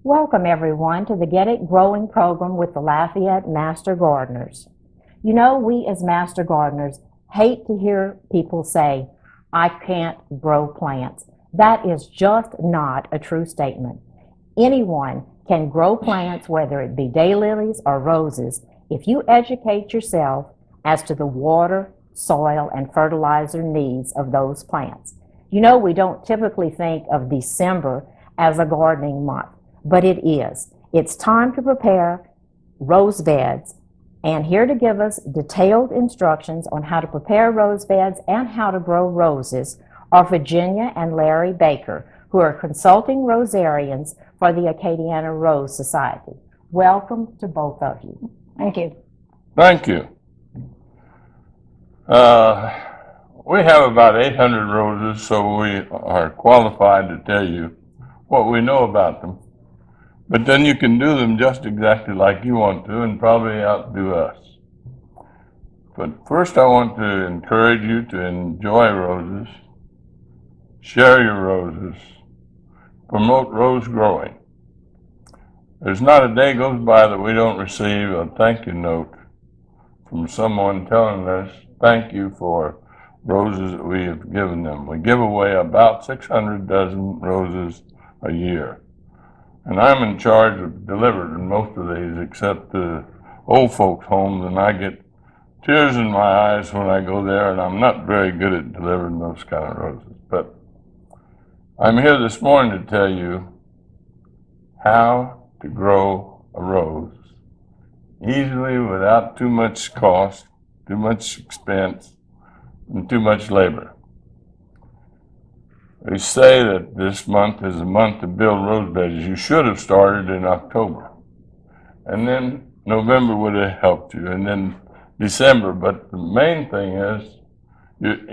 Welcome everyone to the Get It Growing program with the Lafayette Master Gardeners. You know, we as Master Gardeners hate to hear people say, I can't grow plants. That is just not a true statement. Anyone can grow plants, whether it be daylilies or roses, if you educate yourself as to the water, soil, and fertilizer needs of those plants. You know, we don't typically think of December as a gardening month, but it is. It's time to prepare rose beds, and here to give us detailed instructions on how to prepare rose beds and how to grow roses are Virginia and Larry Baker, who are consulting rosarians for the Acadiana Rose Society. Welcome to both of you. Thank you. Thank you. We have about 800 roses, so we are qualified to tell you what we know about them. But then you can do them just exactly like you want to and probably outdo us. But first I want to encourage you to enjoy roses, share your roses, promote rose growing. There's not a day goes by that we don't receive a thank you note from someone telling us thank you for roses that we have given them. We give away about 600 dozen roses a year. And I'm in charge of delivering most of these except the old folks' homes, and I get tears in my eyes when I go there, and I'm not very good at delivering those kind of roses. But I'm here this morning to tell you how to grow a rose easily without too much cost, too much expense, and too much labor. They say that this month is a month to build rose beds. You should have started in October. And then November would have helped you, and then December. But the main thing is,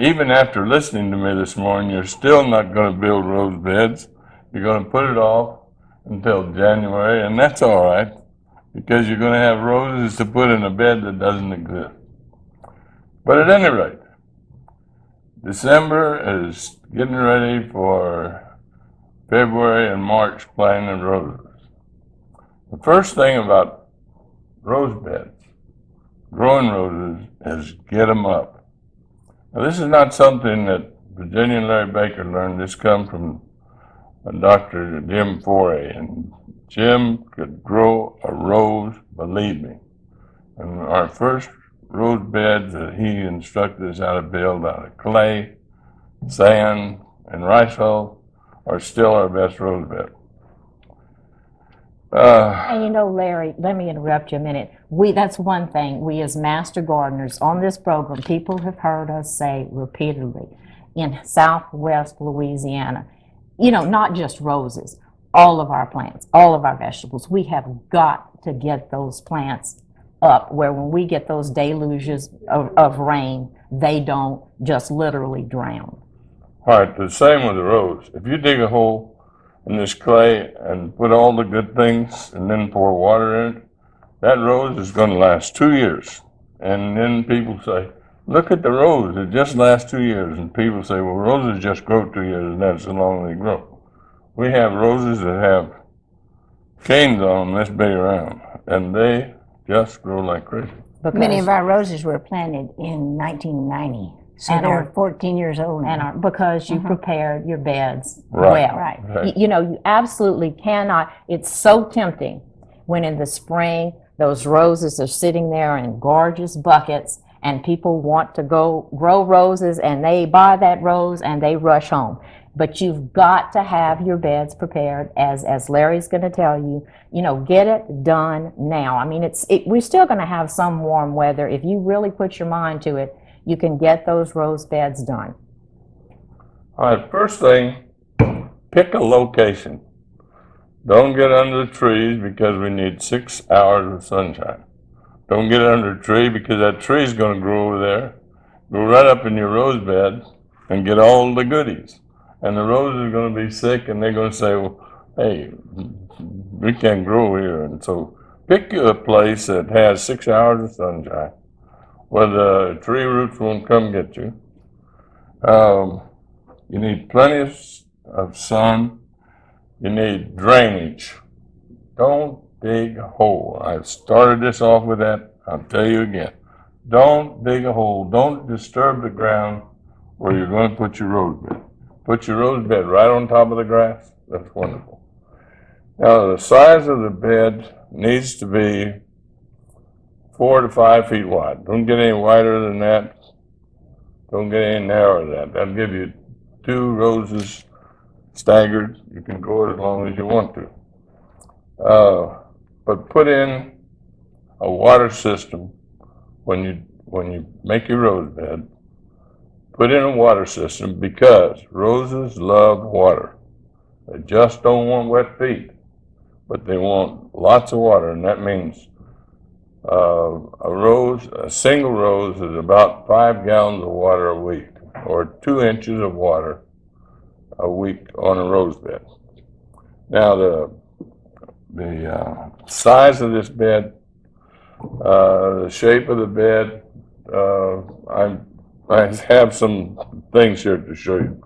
even after listening to me this morning, you're still not going to build rose beds. You're going to put it off until January, and that's all right, because you're going to have roses to put in a bed that doesn't exist. But at any rate, December is getting ready for February and March planting roses. The first thing about rose beds, growing roses, is get them up. Now, this is not something that Virginia and Larry Baker learned. This comes from Dr. Jim Foley, and Jim could grow a rose, believe me. And our first rose beds that he instructed us how to build out of clay, sand, and rice hulls are still our best rose bed. And you know, Larry, let me interrupt you a minute. That's one thing, we as master gardeners on this program, people have heard us say repeatedly, in Southwest Louisiana, you know, not just roses, all of our plants, all of our vegetables, we have got to get those plants up where when we get those deluges of rain, they don't just literally drown. All right, the same with the rose. If you dig a hole in this clay and put all the good things and then pour water in it, that rose is going to last 2 years. And then people say, look at the rose, it just lasts 2 years. And people say, well, roses just grow 2 years, and that's how long they grow. We have roses that have canes on them this big around, and they just grow like crazy. Many of our roses were planted in 1990, so And they're our- 14 years old now. Because you prepared your beds Right. well. Right. You know, you absolutely cannot. It's so tempting when in the spring those roses are sitting there in gorgeous buckets and people want to go grow roses and they buy that rose and they rush home. But you've got to have your beds prepared, as Larry's going to tell you. You know, get it done now. I mean, we're still going to have some warm weather. If you really put your mind to it, you can get those rose beds done. All right, first thing, pick a location. Don't get under the trees because we need 6 hours of sunshine. Don't get under a tree because that tree is going to grow over there, go right up in your rose bed and get all the goodies. And the roses are going to be sick and they're going to say, well, hey, we can't grow here. And so pick you a place that has 6 hours of sunshine where the tree roots won't come get you. You need plenty of sun. You need drainage. don't dig a hole. I started this off with that. I'll tell you again. Don't dig a hole. Don't disturb the ground where you're going to put your rose bed. Put your rose bed right on top of the grass. That's wonderful. Now, the size of the bed needs to be 4 to 5 feet wide. Don't get any wider than that. Don't get any narrower than that. That'll give you 2 roses staggered. You can go as long as you want to. But put in a water system when you make your rose bed. Put in a water system because roses love water. They just don't want wet feet, but they want lots of water, and that means a single rose is about 5 gallons of water a week, or 2 inches of water a week on a rose bed. Now the size of this bed, the shape of the bed, I have some things here to show you.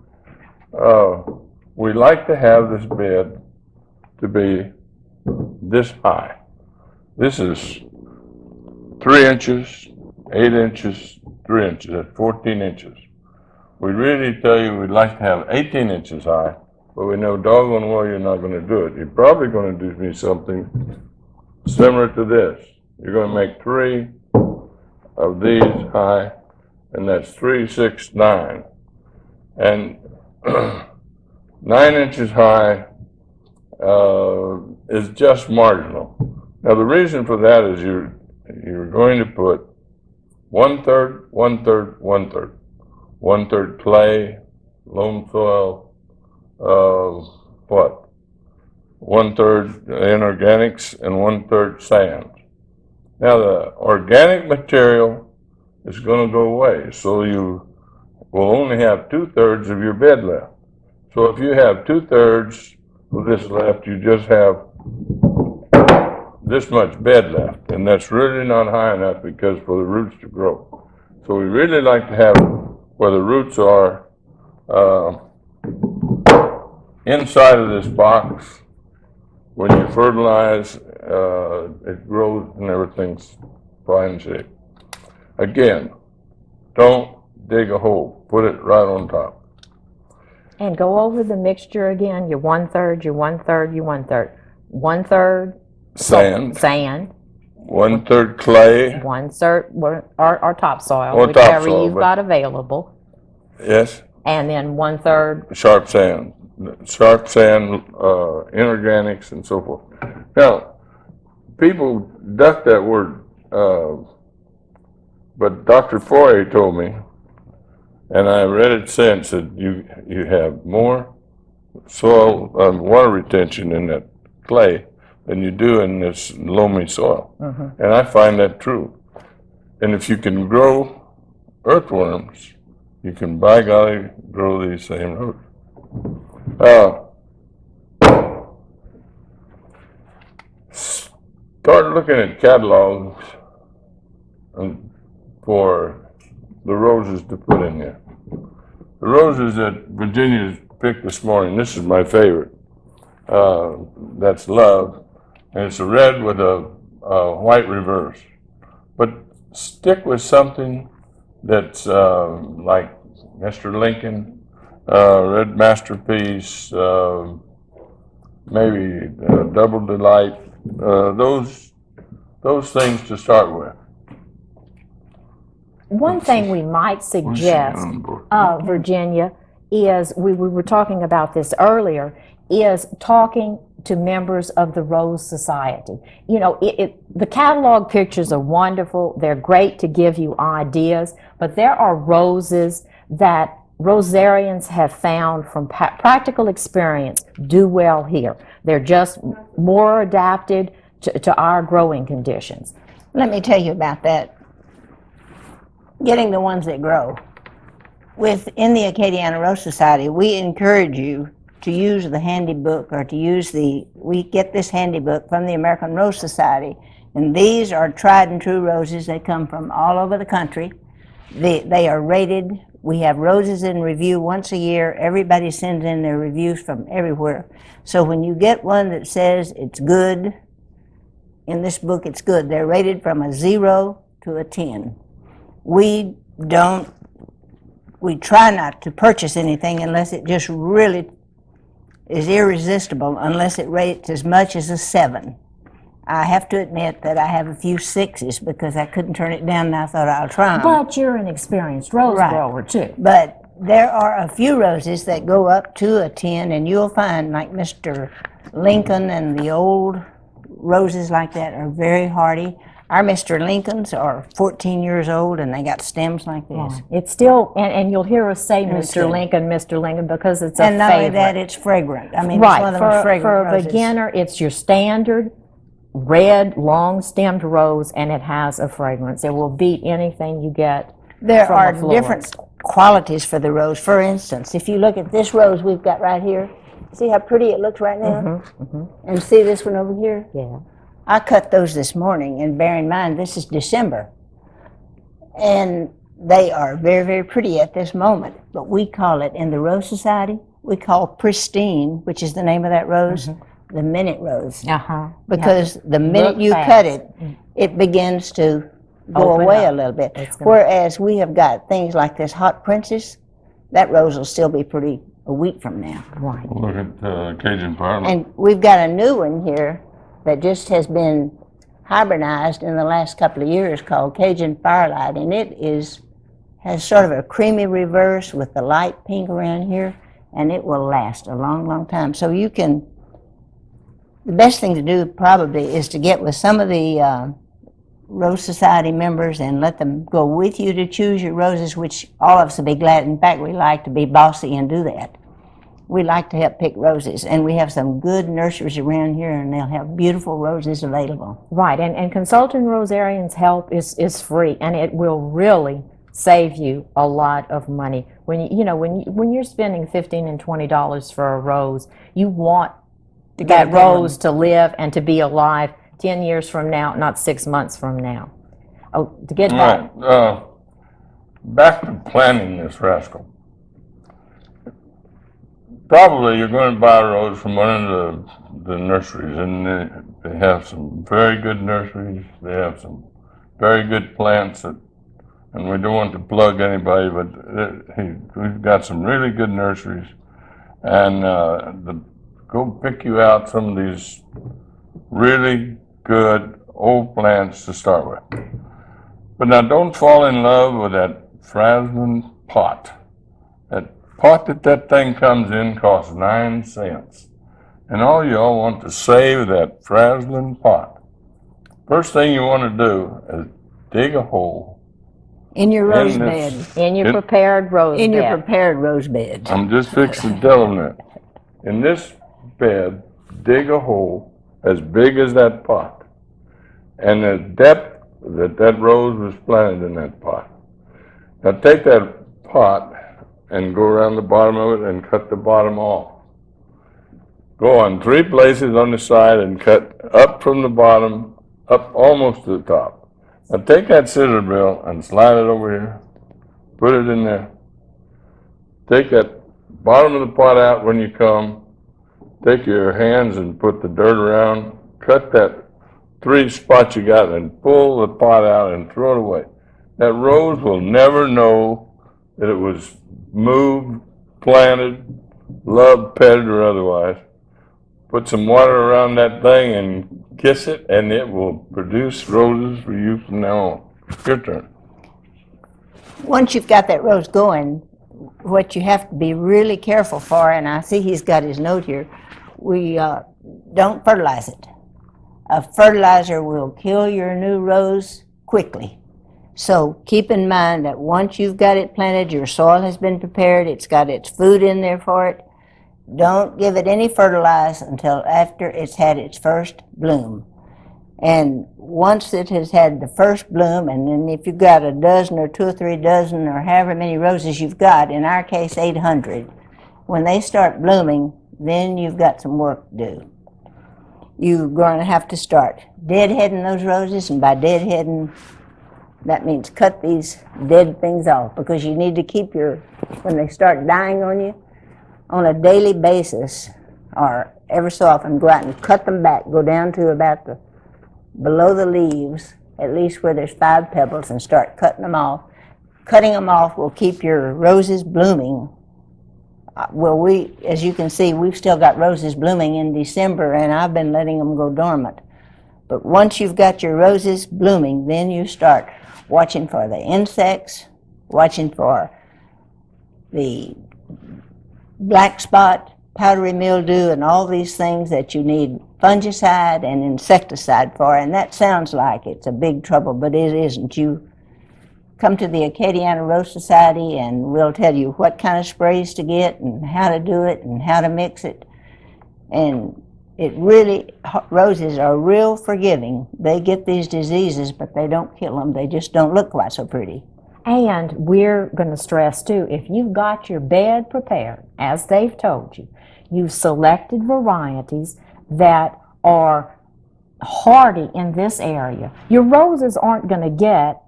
We like to have this bed to be this high. This is 3 inches, 8 inches, 3 inches, that's 14 inches. We really tell you we'd like to have 18 inches high, but we know doggone well you're not going to do it. You're probably going to do me something similar to this. You're going to make 3 of these high, and that's 3, 6, 9. And 9 inches high is just marginal. Now the reason for that is you're going to put 1/3, 1/3, 1/3. 1/3 clay, loam soil, 1/3 inorganics, and 1/3 sand. Now the organic material is going to go away, so you will only have 2/3 of your bed left. So if you have 2/3 of this left, you just have this much bed left, and that's really not high enough because for the roots to grow. So we really like to have where the roots are inside of this box. When you fertilize, it grows and everything's fine shape. Again, don't dig a hole. Put it right on top. And go over the mixture again. Your 1/3, your 1/3, your 1/3. 1/3 Sand. Sand. 1/3 clay. 1/3 or topsoil, Or whichever topsoil, you've got available. Yes. And then 1/3. Sharp sand, inorganics, and so forth. Now, people duck that word, but Dr. Foley told me, and I read it since, that you have more soil water retention in that clay than you do in this loamy soil. And I find that true. And if you can grow earthworms, you can, by golly, grow these same roots. Start looking at catalogs for the roses to put in there. The roses that Virginia picked this morning, this is my favorite. That's Love. And it's a red with a white reverse. But stick with something that's like Mr. Lincoln, Red Masterpiece, maybe Double Delight, those things to start with. One thing we might suggest, Virginia, is we were talking about this earlier, is talking to members of the Rose Society. You know, the catalog pictures are wonderful. They're great to give you ideas, but there are roses that rosarians have found from practical experience do well here. They're just more adapted to our growing conditions. Let me tell you about that. Getting the ones that grow. Within the Acadiana Rose Society, we encourage you to use the handy book, or to use we get this handy book from the American Rose Society, and these are tried and true roses. They come from all over the country. They are rated We have roses in review once a year. Everybody sends in their reviews from everywhere. So when you get one that says it's good, in this book it's good, they're rated from a 0 to a 10. We try not to purchase anything unless it just really is irresistible, unless it rates as much as a 7. I have to admit that I have a few 6s because I couldn't turn it down and I thought I'll try them. But you're an experienced rose grower too. But there are a few roses that go up to a 10, and you'll find like Mr. Lincoln and the old roses like that are very hardy. Our Mr. Lincolns are 14 years old and they got stems like this. Yeah. It's still, and you'll hear us say Mr. Lincoln, because it's a favorite. And not only that, it's fragrant. I mean, right. It's one of the most fragrant for a roses. beginner, it's your standard red, long-stemmed rose, and it has a fragrance. It will beat anything you get There from are a florist. different qualities for the rose. For instance, if you look at this rose we've got right here, see how pretty it looks right now? And see this one over here? Yeah. I cut those this morning, and bear in mind, this is December. And they are very, very pretty at this moment. But we call it, in the Rose Society, we call pristine, which is the name of that rose, the minute rose. Because the minute you cut it, it begins to go Open away up. a little bit. Whereas we have got things like this hot princess, that rose will still be pretty a week from now. Right. Look at Cajun Parliament. And we've got a new one here that just has been hybridized in the last couple of years called Cajun Firelight, and it has sort of a creamy reverse with the light pink around here, and it will last a long, long time. So you can, the best thing to do probably is to get with some of the Rose Society members and let them go with you to choose your roses, which all of us will be glad. In fact, we like to be bossy and do that. We like to help pick roses, and we have some good nurseries around here, and they'll have beautiful roses available. Right, and consulting rosarians help is free, and it will really save you a lot of money. When when you're spending $15 and $20 for a rose, you want that rose to live and to be alive 10 years from now, not 6 months from now. Oh, to get back. Right. Back to planting this rascal. Probably you're going to buy a rose from one of the nurseries, and they have some very good nurseries. They have some very good plants, and we don't want to plug anybody, but we've got some really good nurseries. And go pick you out some of these really good old plants to start with. But now don't fall in love with that frazzling pot. That pot that thing comes in costs 9 cents. And all y'all want to save that frazzling pot. First thing you want to do is dig a hole. In your rose bed. In your prepared rose bed. In your prepared rose bed. I'm just fixing to tell them that. In this bed, dig a hole as big as that pot. And the depth that rose was planted in that pot. Now take that pot and go around the bottom of it and cut the bottom off. Go on 3 places on the side and cut up from the bottom, up almost to the top. Now take that scissor bill and slide it over here, put it in there. Take that bottom of the pot out when you come, take your hands and put the dirt around, cut that 3 spots you got and pull the pot out and throw it away. That rose will never know that it was moved, planted, loved, petted, or otherwise. Put some water around that thing and kiss it, and it will produce roses for you from now on. Your turn. Once you've got that rose going, what you have to be really careful for, and I see he's got his note here, we don't fertilize it. A fertilizer will kill your new rose quickly. So keep in mind that once you've got it planted, your soil has been prepared, it's got its food in there for it. Don't give it any fertilizer until after it's had its first bloom. And once it has had the first bloom, and then if you've got a dozen or 2 or 3 dozen or however many roses you've got, in our case 800, when they start blooming, then you've got some work to do. You're going to have to start deadheading those roses, and by deadheading, That means cut these dead things off, because you need to keep when they start dying on you, on a daily basis, or ever so often, go out and cut them back. Go down to about below the leaves, at least where there's 5 pebbles, and start cutting them off. Cutting them off will keep your roses blooming. Well, as you can see, we've still got roses blooming in December, and I've been letting them go dormant. But once you've got your roses blooming, then you start watching for the insects, watching for the black spot, powdery mildew, and all these things that you need fungicide and insecticide for. And that sounds like it's a big trouble, but it isn't. You come to the Acadiana Rose Society and we'll tell you what kind of sprays to get and how to do it and how to mix it. And roses are real forgiving. They get these diseases, but they don't kill them. They just don't look quite so pretty. And we're going to stress too, if you've got your bed prepared, as they've told you, you've selected varieties that are hardy in this area, your roses aren't going to get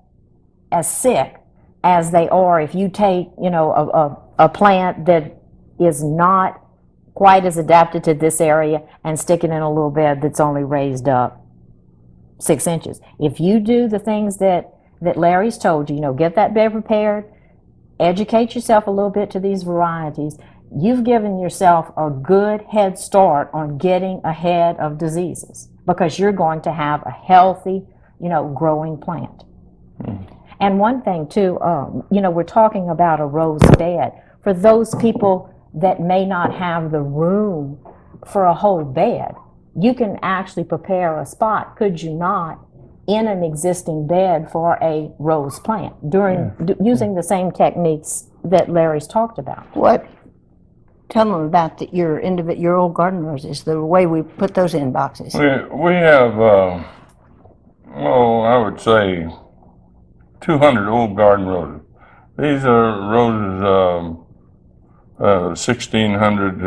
as sick as they are if you take, a plant that is not quite as adapted to this area and stick it in a little bed that's only raised up 6 inches. If you do the things that Larry's told you, get that bed prepared, educate yourself a little bit to these varieties, you've given yourself a good head start on getting ahead of diseases, because you're going to have a healthy, growing plant. And one thing too, we're talking about a rose bed. For those people that may not have the room for a whole bed, you can actually prepare a spot, could you not, in an existing bed for a rose plant, using the same techniques that Larry's talked about. Tell them about your old garden roses, the way we put those in boxes. We have, I would say 200 old garden roses. These are roses 1600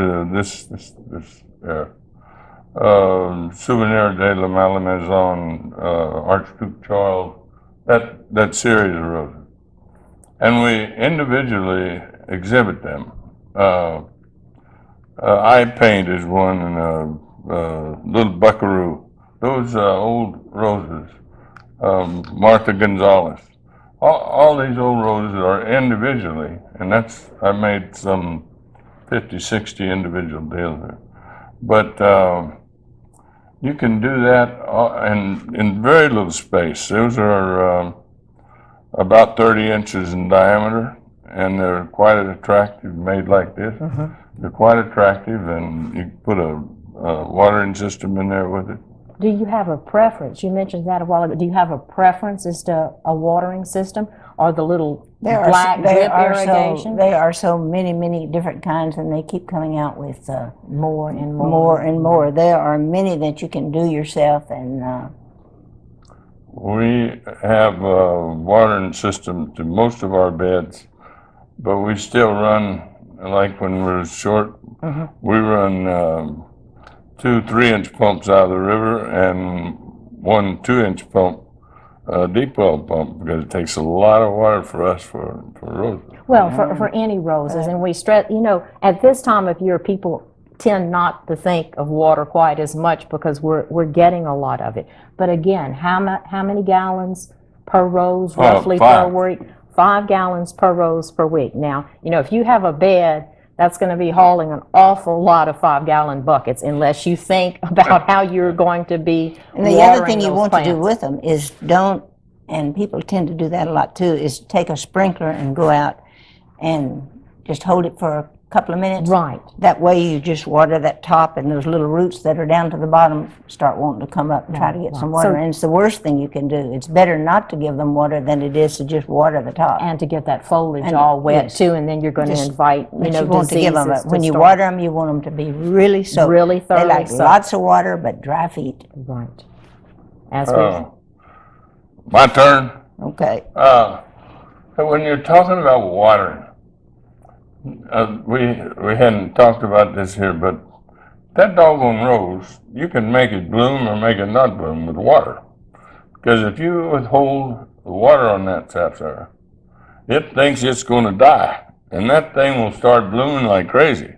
Souvenir de la Malmaison, Archduke Charles, that series of roses. And we individually exhibit them. Eye paint is one, and little buckaroo. Those old roses, Martha Gonzalez. All these old roses are individually, and I made some 50, 60 individual deals there. But you can do that in very little space. Those are about 30 inches in diameter, and they're quite attractive, made like this. They're quite attractive, and you can put a watering system in there with it. Do you have a preference? You mentioned that a while ago. Do you have a preference as to a watering system, or the little black drip irrigation? There are so many, many different kinds, and they keep coming out with more and more. More and more. There are many that you can do yourself, and we have a watering system to most of our beds, but we still run, like when we're short, we run 2 3-inch pumps out of the river and 1 2-inch pump, deep well pump, because it takes a lot of water for us for roses. Well, for any roses, and we stress, at this time of year, people tend not to think of water quite as much because we're getting a lot of it. But again, how many gallons per rose roughly per week? 5 gallons per rose per week. Now, if you have a bed, that's going to be hauling an awful lot of 5-gallon buckets, unless you think about how you're going to be And the other thing you want to do with them is and people tend to do that a lot too, is take a sprinkler and go out and just hold it for a couple of minutes. Right. That way you just water that top, and those little roots that are down to the bottom start wanting to come up and try to get some water. And it's the worst thing you can do. It's better not to give them water than it is to just water the top. And to get that foliage all wet too, and then you're going to invite, want to give them when you water them, you want them to be really soaked. Really thoroughly They like lots of water, but dry feet. Right. As my turn. Okay. When you're talking about watering, we hadn't talked about this here, but that doggone rose, you can make it bloom or make it not bloom with water. Because if you withhold the water on that sapphire, it thinks it's going to die, and that thing will start blooming like crazy.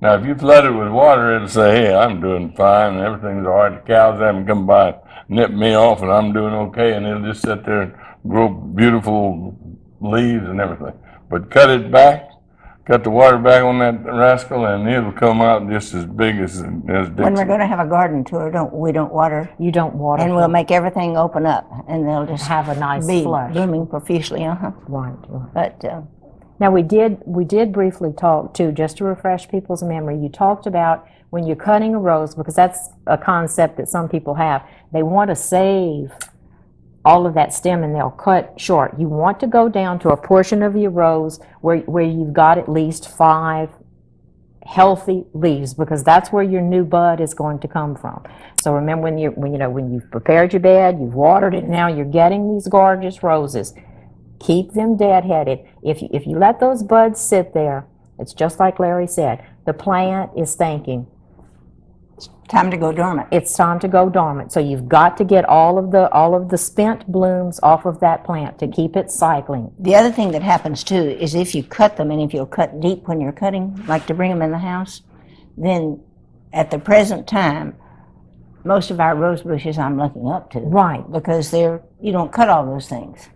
Now, if you flood it with water, it'll say, hey, I'm doing fine, and everything's all right. The cows haven't come by and nipped me off, and I'm doing okay, and it'll just sit there and grow beautiful leaves and everything. But cut it back, cut the water back on that rascal, and it'll come out just as big as Dixie. When we're going to have a garden tour, we don't water, You don't water. and we'll make everything open up, and they'll just have a nice be flush. blooming profusely. Right, right. But Now, we did briefly talk, too, just to refresh people's memory. You talked about when you're cutting a rose, because that's a concept that some people have. They want to save all of that stem, and they'll cut short. You want to go down to a portion of your rose where you've got at least 5 healthy leaves, because that's where your new bud is going to come from. So remember, when you've prepared your bed, you've watered it, now you're getting these gorgeous roses. Keep them deadheaded. If you let those buds sit there, it's just like Larry said. The plant is thinking, time to go dormant. it's time to go dormant. So you've got to get all of the spent blooms off of that plant to keep it cycling. The other thing that happens too is if you cut them, and if you'll cut deep when you're cutting, like to bring them in the house, then at the present time, most of our rose bushes I'm looking up to. Right. Because you don't cut all those things.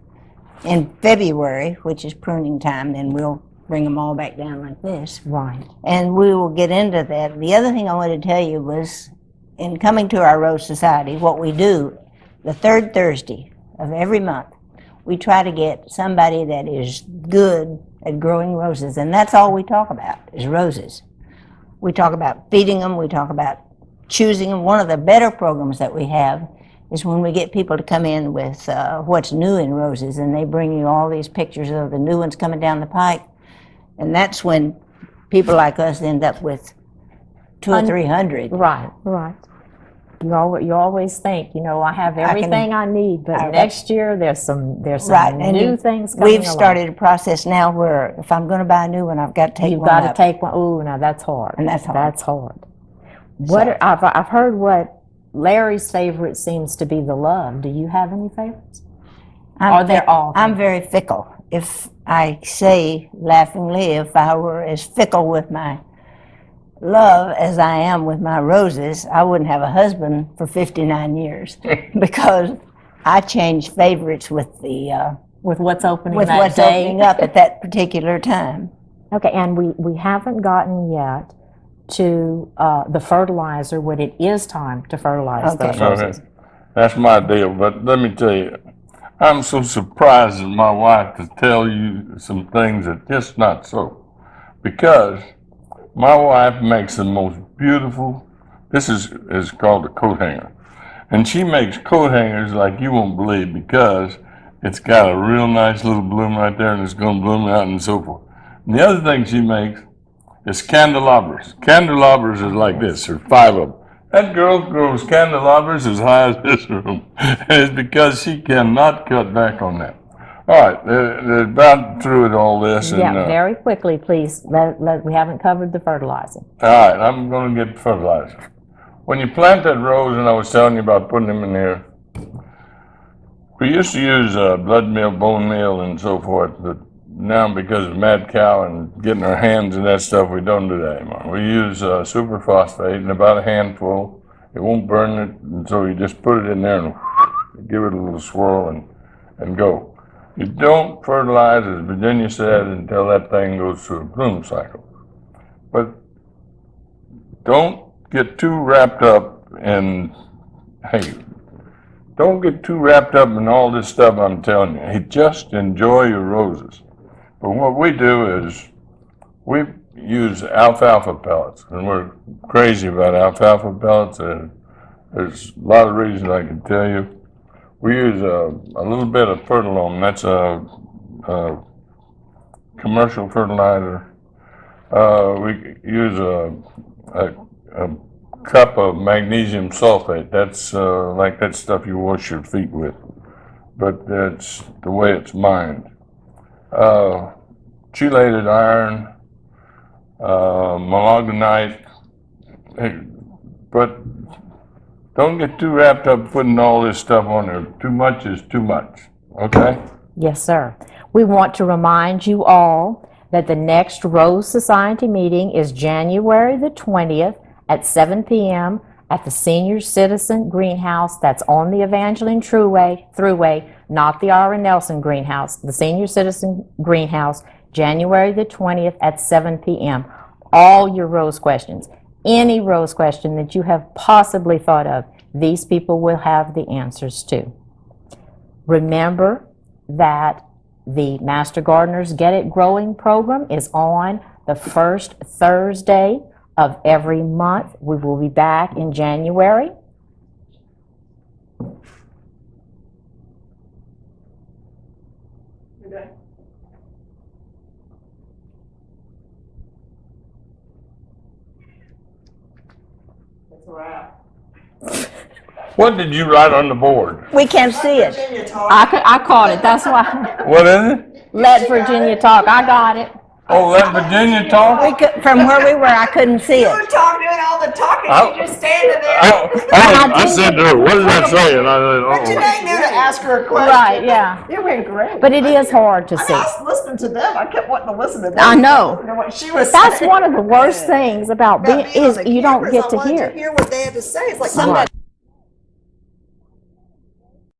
In February, which is pruning time, then we'll bring them all back down like this. Right. And we will get into that. The other thing I wanted to tell you was, in coming to our Rose Society, what we do, the third Thursday of every month, we try to get somebody that is good at growing roses. And that's all we talk about, is roses. We talk about feeding them, we talk about choosing them. One of the better programs that we have is when we get people to come in with what's new in roses, and they bring you all these pictures of the new ones coming down the pike. And that's when people like us end up with 200 or 300. Right, right. You always think, I have everything I need, but next year there's some Right, and new things coming we've along. started a process now where if I'm going to buy a new one, I've got to take You've one got to up. take one. Ooh, now that's hard. And that's hard. That's hard. So- I've heard what Larry's favorite seems to be the love. Do you have any favorites? Or they're all I'm very fickle. If I say laughingly, if I were as fickle with my love as I am with my roses, I wouldn't have a husband for 59 years because I change favorites with what's opening with that what's day. opening up at that particular time. Okay, and we haven't gotten yet to the fertilizer when it is time to fertilize Okay. those roses. Okay. That's my deal, but let me tell you, I'm so surprised at my wife to tell you some things that just not so. Because my wife makes the most beautiful, this is called a coat hanger. And she makes coat hangers like you won't believe, because it's got a real nice little bloom right there, and it's going to bloom out and so forth. And the other thing she makes is candelabras. Candelabras is like this, there's 5 of them. That girl grows candelabras as high as this room. And it's because she cannot cut back on that. All right, they're about through with all this. And, Yeah, very quickly, please. We haven't covered the fertilizing. all right, I'm going to get fertilizer. When you plant that rose, and I was telling you about putting them in here, we used to use blood meal, bone meal, and so forth, but now because of mad cow and getting our hands in that stuff, we don't do that anymore. We use superphosphate and about a handful. It won't burn it, and so you just put it in there and give it a little swirl and go. You don't fertilize, as Virginia said, until that thing goes through a bloom cycle. But don't get too wrapped up in, hey, don't get too wrapped up in all this stuff I'm telling you. Hey, just enjoy your roses. But what we do is we use alfalfa pellets, and we're crazy about alfalfa pellets. There's a lot of reasons I can tell you. We use a little bit of Fertilome. That's a commercial fertilizer. We use a cup of magnesium sulfate. That's like that stuff you wash your feet with, but that's the way it's mined. Chelated iron, malagonite, but don't get too wrapped up putting all this stuff on there. Too much is too much. Okay? Yes, sir. We want to remind you all that the next Rose Society meeting is January the 20th at 7 p.m. at the Senior Citizen Greenhouse. That's on the Evangeline Thruway, not the R. Nelson Greenhouse. The Senior Citizen Greenhouse, January the 20th at 7 p.m. All your Rose questions, any Rose question that you have possibly thought of, these people will have the answers to. Remember that the Master Gardeners Get It Growing program is on the first Thursday of every month. We will be back in January. Okay. That's a wrap. What did you write on the board? We can't see it. Virginia talk. I caught it, that's why. What is it? Let Virginia talk, I got it. Oh, let Virginia talk? From where we were, I couldn't see You were it. doing all the talking, I- you just standing there. I said to her, what did I say? And I said, But Genee knew to ask her a question. Right, yeah. It went great. But it is hard to I mean, see. I was listening to them. I kept wanting to listen to them. I know. What she was That's saying. one of the worst things about being, About being on is the you don't cameras, get to I wanted hear. to hear what they had to say. It's like Somebody